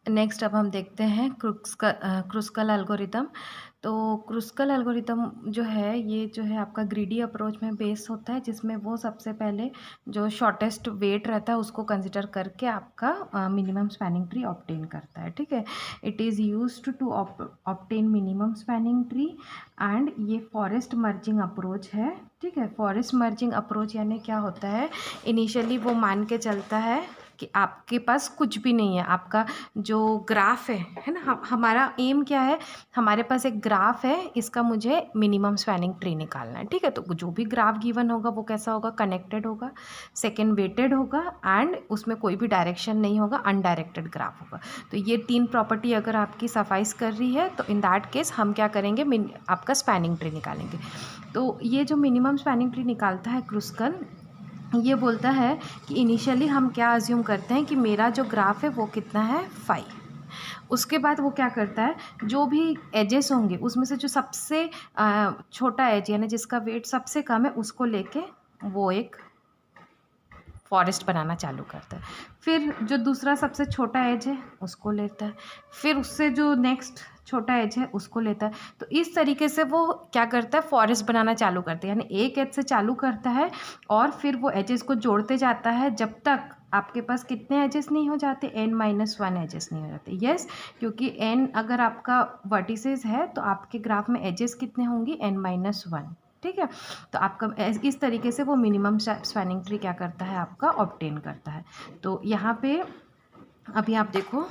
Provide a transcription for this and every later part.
Next अब हम देखते हैं क्रुस्कल एल्गोरिदम। तो क्रुस्कल एल्गोरिदम जो है ये जो है आपका ग्रीडी अप्रोच में बेस होता है, जिसमें वो सबसे पहले जो शॉर्टेस्ट वेट रहता है उसको कंसिडर करके आपका मिनिमम स्पैनिंग ट्री ऑब्टेन करता है। ठीक है, it is used to obtain minimum spanning tree and ये फॉरेस्ट मर्जिंग अप्रोच है। ठीक है, फॉरेस्ट मर्जिंग अप्रोच यानी क्या होता है, इनिशियली वो मान के चलता है कि आपके पास कुछ भी नहीं है, आपका जो ग्राफ है ना, हमारा एम क्या है, हमारे पास एक ग्राफ है, इसका मुझे मिनिमम स्पैनिंग ट्री निकालना है। ठीक है, तो जो भी ग्राफ गिवन होगा वो कैसा होगा, कनेक्टेड होगा, सेकेंड वेटेड होगा एंड उसमें कोई भी डायरेक्शन नहीं होगा, अनडायरेक्टेड ग्राफ होगा। तो ये 3 प्रॉपर्टी अगर आपकी सफाइस कर रही है तो इन दैट केस हम क्या करेंगे, आपका स्पैनिंग ट्री निकालेंगे। तो ये जो मिनिमम स्पैनिंग ट्री निकालता है क्रुस्कल, ये बोलता है कि इनिशियली हम क्या अज्यूम करते हैं कि मेरा जो ग्राफ है वो कितना है 5। उसके बाद वो क्या करता है, जो भी एजेस होंगे उसमें से जो सबसे छोटा एज यानी जिसका वेट सबसे कम है उसको लेके वो एक फॉरेस्ट बनाना चालू करता है। फिर जो दूसरा सबसे छोटा एज है उसको लेता है, फिर उससे जो नेक्स्ट छोटा एज है उसको लेता है। तो इस तरीके से वो क्या करता है, फॉरेस्ट बनाना चालू करता है, यानी एक एज से चालू करता है और फिर वो एजेस को जोड़ते जाता है जब तक आपके पास कितने एजेस नहीं हो जाते, n-1 एजेस नहीं हो जाते। यस, क्योंकि n अगर आपका वर्टिसेस है तो आपके ग्राफ में एजेस कितने होंगी, n-1। ठीक है, तो आपका इस तरीके से वो मिनिमम स्पैनिंग ट्री क्या करता है, आपका ऑब्टेन करता है। तो यहाँ पे अभी आप देखो,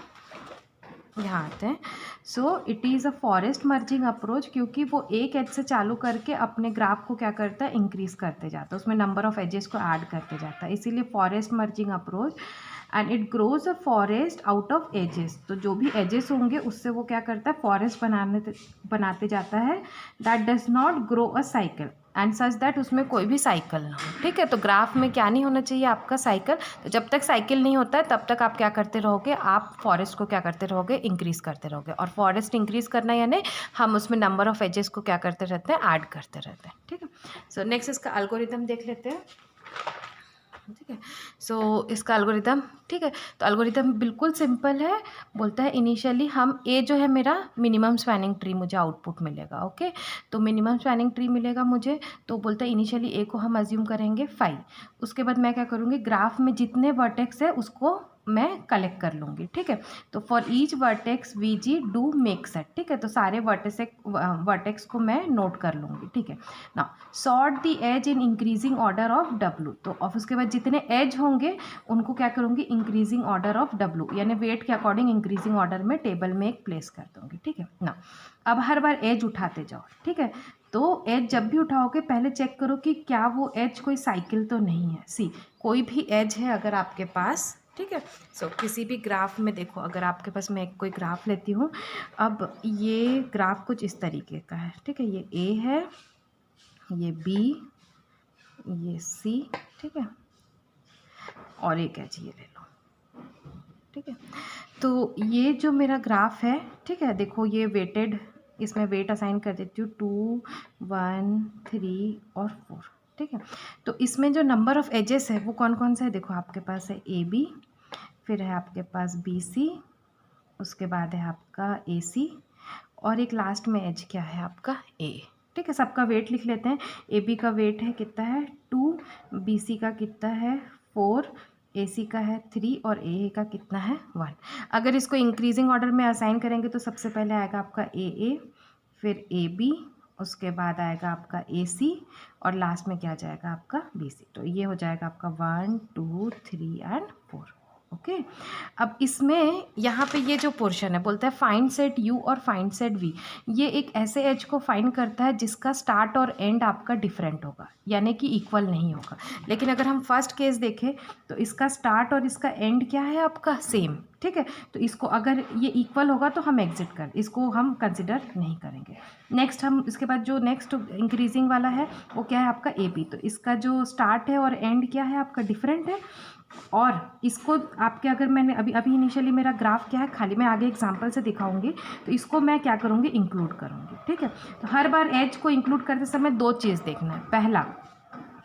यहाँ आते हैं। So it is a forest merging approach, क्योंकि वो एक एज से चालू करके अपने ग्राफ को क्या करता है, इंक्रीज करते जाता है, उसमें नंबर ऑफ एजेस को ऐड करते जाता है, इसीलिए forest merging approach. And it grows a forest out of edges, तो जो भी एजेस होंगे उससे वो क्या करता है, फॉरेस्ट बनाते जाता है। That does not grow a cycle and such that उसमें कोई भी साइकिल ना हो। ठीक है, तो ग्राफ में क्या नहीं होना चाहिए, आपका साइकिल। तो जब तक साइकिल नहीं होता है तब तक आप क्या करते रहोगे, आप फॉरेस्ट को क्या करते रहोगे, इंक्रीज़ करते रहोगे। और फॉरेस्ट इंक्रीज़ करना यानी हम उसमें नंबर ऑफ एजेस को क्या करते रहते हैं, ऐड करते रहते हैं। ठीक है, सो नेक्स्ट इसका एल्गोरिदम देख लेते हैं। ठीक है, सो इसका एल्गोरिदम, ठीक है, तो एल्गोरिदम बिल्कुल सिंपल है। बोलता है इनिशियली हम ए जो है मेरा मिनिमम स्पैनिंग ट्री मुझे आउटपुट मिलेगा। ओके, तो मिनिमम स्पैनिंग ट्री मिलेगा मुझे, तो बोलता है इनिशियली ए को हम अज्यूम करेंगे 5। उसके बाद मैं क्या करूँगी, ग्राफ में जितने वर्टेक्स है उसको मैं कलेक्ट कर लूँगी। ठीक है, तो for each vertex we ji do make set. ठीक है, तो सारे वर्टेक्स को मैं नोट कर लूँगी। ठीक है, ना sort the edge in increasing order of W, तो और उसके बाद जितने एज होंगे उनको क्या करूँगी, इंक्रीजिंग ऑर्डर ऑफ डब्लू, यानी वेट के अकॉर्डिंग इंक्रीजिंग ऑर्डर में टेबल में एक प्लेस कर दूँगी। ठीक है ना, अब हर बार एज उठाते जाओ। ठीक है, तो एज जब भी उठाओगे पहले चेक करो कि क्या वो एज कोई साइकिल तो नहीं है। सी, कोई भी एज है अगर आपके पास, ठीक है, सो किसी भी ग्राफ में देखो, अगर आपके पास, मैं कोई ग्राफ लेती हूँ, अब ये ग्राफ कुछ इस तरीके का है। ठीक है, ये ए है, ये बी, ये सी, ठीक है, और एक एज ये ले लो। ठीक है, तो ये जो मेरा ग्राफ है, ठीक है, देखो ये वेटेड, इसमें वेट असाइन कर देती हूँ 2, 1, 3 और 4। ठीक है, तो इसमें जो नंबर ऑफ एजेस है वो कौन कौन सा है, देखो आपके पास है ए बी, फिर है आपके पास बी सी, उसके बाद है आपका ए सी, और एक लास्ट में एज क्या है आपका ए। ठीक है, सबका वेट लिख लेते हैं। ए बी का वेट है कितना है 2, बी सी का कितना है 4, ए सी का है 3 और ए का कितना है 1। अगर इसको इंक्रीजिंग ऑर्डर में असाइन करेंगे तो सबसे पहले आएगा आपका ए, फिर ए बी, उसके बाद आएगा आपका ए सी, और लास्ट में क्या जाएगा आपका बी सी। तो ये हो जाएगा आपका 1, 2, 3 एंड 4। ओके, अब इसमें यहाँ पे ये जो पोर्शन है, बोलता है फाइंड सेट यू और फाइंड सेट वी, ये एक ऐसे एज को फाइंड करता है जिसका स्टार्ट और एंड आपका डिफरेंट होगा, यानी कि इक्वल नहीं होगा। लेकिन अगर हम फर्स्ट केस देखें तो इसका स्टार्ट और इसका एंड क्या है आपका सेम। ठीक है, तो इसको अगर ये इक्वल होगा तो हम एग्जिट कर, इसको हम कंसिडर नहीं करेंगे। नेक्स्ट हम इसके बाद जो नेक्स्ट इंक्रीजिंग वाला है वो क्या है आपका ए बी, तो इसका जो स्टार्ट है और एंड क्या है आपका डिफरेंट है, और इसको आपके, अगर मैंने अभी इनिशियली मेरा ग्राफ क्या है, खाली मैं आगे एग्जांपल से दिखाऊंगी, तो इसको मैं क्या करूँगी, इंक्लूड करूँगी। ठीक है, तो हर बार एज को इंक्लूड करते समय 2 चीज़ देखना है। पहला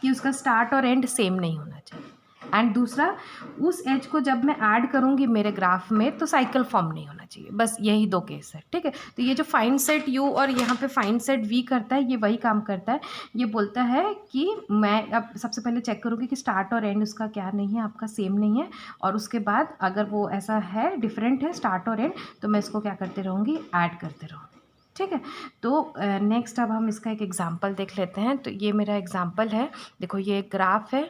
कि उसका स्टार्ट और एंड सेम नहीं होना चाहिए। एंड दूसरा, उस एज को जब मैं ऐड करूँगी मेरे ग्राफ में तो साइकिल फॉर्म नहीं होना चाहिए। बस यही 2 केस है, ठीक है। तो ये जो फाइंड सेट यू और यहाँ पे फाइंड सेट वी करता है, ये वही काम करता है। ये बोलता है कि मैं अब सबसे पहले चेक करूँगी कि स्टार्ट और एंड उसका क्या नहीं है, आपका सेम नहीं है, और उसके बाद अगर वो ऐसा है, डिफरेंट है स्टार्ट और एंड, तो मैं इसको क्या करते रहूँगी, ऐड करते रहूँगी, ठीक है। तो नेक्स्ट अब हम इसका एक एग्जांपल देख लेते हैं। तो ये मेरा एग्जांपल है, देखो ये एक ग्राफ है।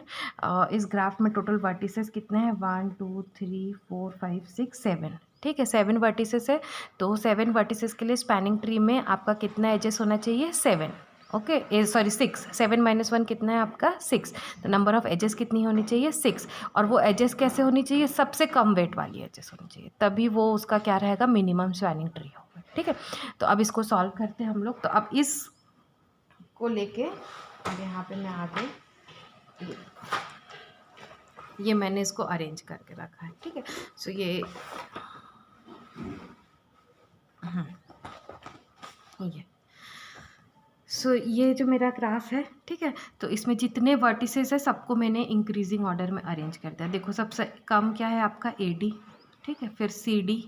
इस ग्राफ में टोटल वर्टिसेस कितने हैं, 1 2 3 4 5 6 7, ठीक है, 7 वर्टिसेस है। तो 7 वर्टिसेस के लिए स्पैनिंग ट्री में आपका कितना एजेस होना चाहिए, 7, ओके, सॉरी 6, 7 - 1 कितना है आपका, 6। तो नंबर ऑफ एजेस कितनी होनी चाहिए, 6। और वो एजेस कैसे होनी चाहिए, सबसे कम वेट वाली एजेस होनी चाहिए, तभी वो उसका क्या रहेगा, मिनिमम स्पैनिंग ट्री होगा, ठीक है। तो अब इसको सॉल्व करते हैं हम लोग। तो अब इस को लेके अब यहाँ पे मैं आ गई, ये मैंने इसको अरेंज करके रखा है, ठीक है। सो ये ये ये जो मेरा ग्राफ है, ठीक है। तो इसमें जितने वर्टिसेस है सबको मैंने इंक्रीजिंग ऑर्डर में अरेंज कर दिया। देखो सबसे कम क्या है आपका AD, ठीक है, फिर CD,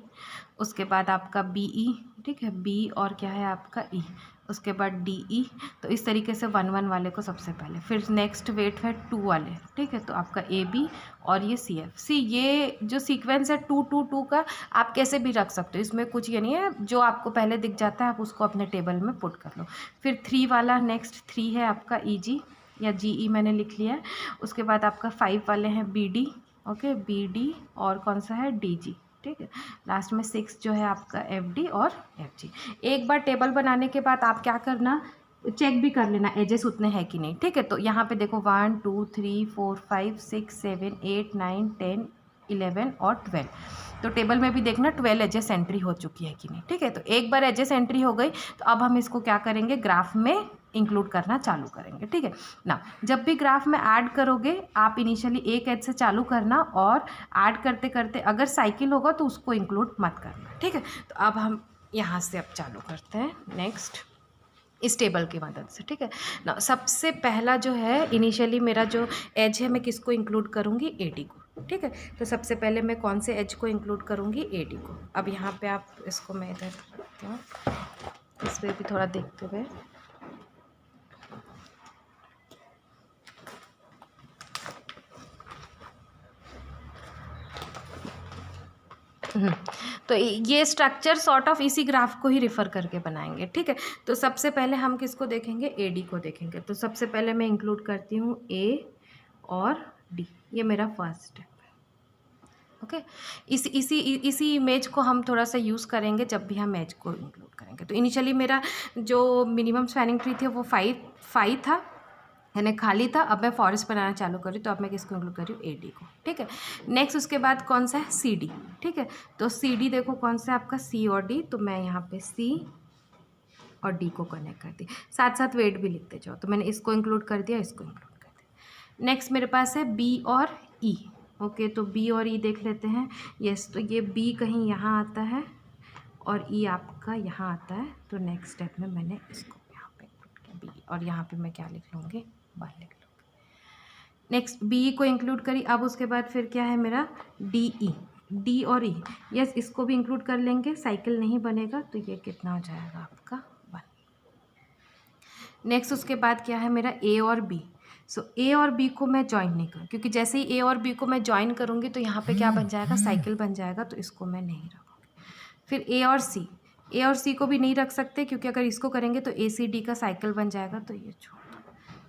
उसके बाद आपका BE, ठीक है, B, और क्या है आपका E, उसके बाद DE। तो इस तरीके से 1 1 वाले को सबसे पहले, फिर नेक्स्ट वेट है 2 वाले, ठीक है। तो आपका AB और ये CF। ये जो सीक्वेंस है 2 2 2 का, आप कैसे भी रख सकते हो, इसमें कुछ ये नहीं है, जो आपको पहले दिख जाता है आप उसको अपने टेबल में पुट कर लो। फिर 3 वाला, नेक्स्ट 3 है आपका EG या GE मैंने लिख लिया है। उसके बाद आपका 5 वाले हैं BD, ओके, BD, और कौन सा है DG, ठीक है। लास्ट में 6 जो है आपका FD और FG। एक बार टेबल बनाने के बाद आप क्या करना, चेक भी कर लेना एजेस उतने हैं कि नहीं, ठीक है। तो यहाँ पे देखो 1 2 3 4 5 6 7 8 9 10 11 और 12। तो टेबल में भी देखना 12 एजेस एंट्री हो चुकी है कि नहीं, ठीक है। तो एक बार एजेस एंट्री हो गई तो अब हम इसको क्या करेंगे, ग्राफ में इंक्लूड करना चालू करेंगे, ठीक है ना। जब भी ग्राफ में ऐड करोगे आप इनिशियली एक एज से चालू करना, और ऐड करते करते अगर साइकिल होगा तो उसको इंक्लूड मत करना, ठीक है। तो अब हम यहाँ से अब चालू करते हैं नेक्स्ट इस टेबल की मदद से, ठीक है ना। सबसे पहला जो है इनिशियली मेरा जो एज है मैं किसको इंक्लूड करूँगी, AD को, ठीक है। तो सबसे पहले मैं कौन से एज को इंक्लूड करूँगी, AD को। अब यहाँ पे आप इसको मैं इधर रखती हूँ, इस पर भी थोड़ा देखते हुए, तो ये स्ट्रक्चर सॉर्ट ऑफ इसी ग्राफ को ही रिफ़र करके बनाएंगे, ठीक है। तो सबसे पहले हम किसको देखेंगे, AD को देखेंगे। तो सबसे पहले मैं इंक्लूड करती हूँ A और D, ये मेरा फर्स्ट स्टेप है, ओके। इसी इमेज को हम थोड़ा सा यूज़ करेंगे जब भी हम एज को इंक्लूड करेंगे। तो इनिशियली मेरा जो मिनिमम स्पैनिंग ट्री थी वो 5 था, यानी खाली था। अब मैं फॉरेस्ट बनाना चालू करी, तो अब मैं किसको इंक्लूड कर रही हूँ, AD को, ठीक है। नेक्स्ट उसके बाद कौन सा है, CD, ठीक है। तो CD देखो कौन सा है आपका, C और D। तो मैं यहाँ पे C और D को कनेक्ट कर दी, साथ साथ वेट भी लिखते जाओ। तो मैंने इसको इंक्लूड कर दिया, इसको इंक्लूड कर दिया। नेक्स्ट मेरे पास है B और E, ओके। तो B और E देख लेते हैं। यस, तो ये B कहीं यहाँ आता है और E आपका यहाँ आता है। तो नेक्स्ट स्टेप में मैंने इसको यहाँ पे इंक्लूड किया B, और यहाँ पे मैं क्या लिख लूँगी, 1 लिख लूँगी। नेक्स्ट BE को इंक्लूड करी। अब उसके बाद फिर क्या है मेरा, DE, D और E, यस, इसको भी इंक्लूड कर लेंगे, साइकिल नहीं बनेगा। तो ये कितना हो जाएगा आपका, 1। नेक्स्ट उसके बाद क्या है मेरा, A और B। सो A और B को मैं ज्वाइन नहीं करूँ, क्योंकि जैसे ही A और B को मैं ज्वाइन करूँगी तो यहाँ पे क्या बन जाएगा, साइकिल बन जाएगा। तो इसको मैं नहीं रखूँगी। फिर A और C को भी नहीं रख सकते, क्योंकि अगर इसको करेंगे तो ACD का साइकिल बन जाएगा। तो ये छोड़ दो।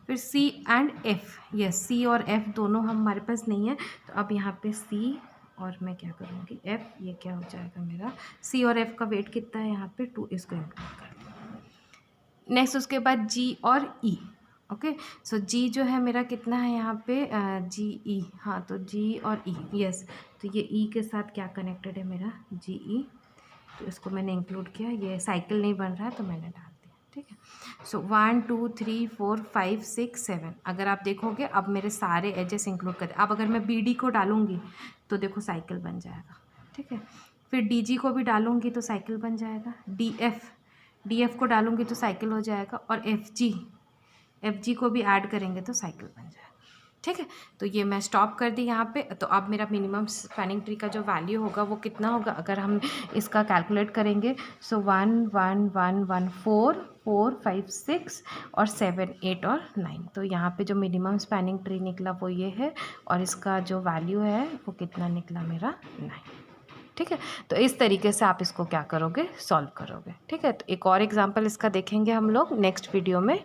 फिर C and F, yes, C और F दोनों हमारे पास नहीं है। तो अब यहाँ पे C और मैं क्या करूँगी, F, ये क्या हो जाएगा मेरा, C और F का वेट कितना है यहाँ पे, 2, इसको इंक्लूड कर दो। नेक्स्ट उसके बाद G और E, ओके। सो G जो है मेरा कितना है यहाँ पे, GE, हाँ, तो G और E, यस। तो ये E के साथ क्या कनेक्टेड है मेरा, GE। तो इसको मैंने इंक्लूड किया, ये साइकिल नहीं बन रहा है तो मैंने डाल दिया, ठीक है। सो 1 2 3 4 5 6 7, अगर आप देखोगे अब मेरे सारे एजेस इंक्लूड कर। अब अगर मैं BD को डालूँगी तो देखो साइकिल बन जाएगा, ठीक है। फिर DG को भी डालूँगी तो साइकिल बन जाएगा। DF को डालूँगी तो साइकिल हो जाएगा। और FG को भी ऐड करेंगे तो साइकिल बन जाएगा। ठीक है, तो ये मैं स्टॉप कर दी यहाँ पे। तो अब मेरा मिनिमम स्पैनिंग ट्री का जो वैल्यू होगा वो कितना होगा, अगर हम इसका कैलकुलेट करेंगे। सो 1 1 1 1 4 4 5 6 और 7 8 और 9। तो यहाँ पे जो मिनिमम स्पैनिंग ट्री निकला वो ये है, और इसका जो वैल्यू है वो कितना निकला मेरा 9। ठीक है, तो इस तरीके से आप इसको क्या करोगे, सॉल्व करोगे। ठीक है, तो एक और एग्जांपल इसका देखेंगे हम लोग नेक्स्ट वीडियो में।